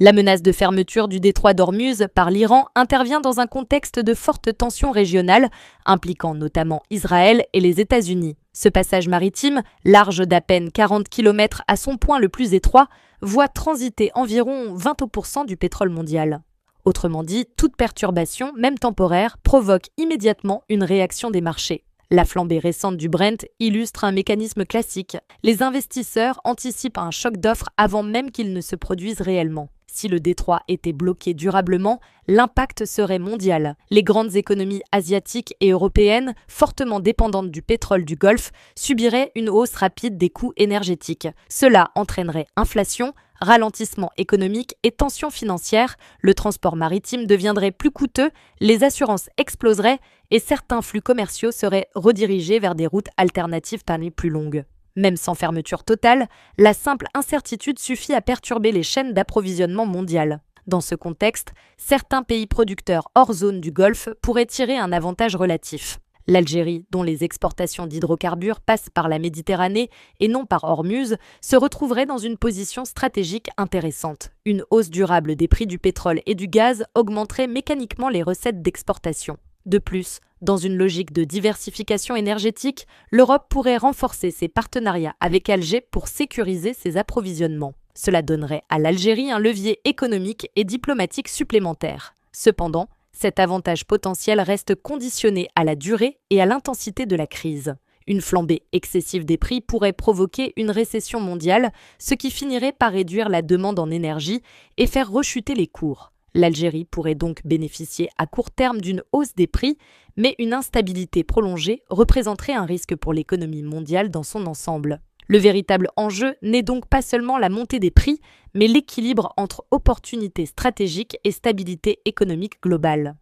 La menace de fermeture du détroit d'Ormuz par l'Iran intervient dans un contexte de fortes tensions régionales, impliquant notamment Israël et les États-Unis. Ce passage maritime, large d'à peine 40 km à son point le plus étroit, voit transiter environ 20% du pétrole mondial. Autrement dit, toute perturbation, même temporaire, provoque immédiatement une réaction des marchés. La flambée récente du Brent illustre un mécanisme classique. Les investisseurs anticipent un choc d'offres avant même qu'il ne se produise réellement. Si le détroit était bloqué durablement, l'impact serait mondial. Les grandes économies asiatiques et européennes, fortement dépendantes du pétrole du Golfe, subiraient une hausse rapide des coûts énergétiques. Cela entraînerait inflation, ralentissement économique et tensions financières, le transport maritime deviendrait plus coûteux, les assurances exploseraient et certains flux commerciaux seraient redirigés vers des routes alternatives parmi plus longues. Même sans fermeture totale, la simple incertitude suffit à perturber les chaînes d'approvisionnement mondiales. Dans ce contexte, certains pays producteurs hors zone du Golfe pourraient tirer un avantage relatif. L'Algérie, dont les exportations d'hydrocarbures passent par la Méditerranée et non par Ormuz, se retrouverait dans une position stratégique intéressante. Une hausse durable des prix du pétrole et du gaz augmenterait mécaniquement les recettes d'exportation. De plus, dans une logique de diversification énergétique, l'Europe pourrait renforcer ses partenariats avec Alger pour sécuriser ses approvisionnements. Cela donnerait à l'Algérie un levier économique et diplomatique supplémentaire. Cependant, cet avantage potentiel reste conditionné à la durée et à l'intensité de la crise. Une flambée excessive des prix pourrait provoquer une récession mondiale, ce qui finirait par réduire la demande en énergie et faire rechuter les cours. L'Algérie pourrait donc bénéficier à court terme d'une hausse des prix, mais une instabilité prolongée représenterait un risque pour l'économie mondiale dans son ensemble. Le véritable enjeu n'est donc pas seulement la montée des prix, mais l'équilibre entre opportunités stratégiques et stabilité économique globale.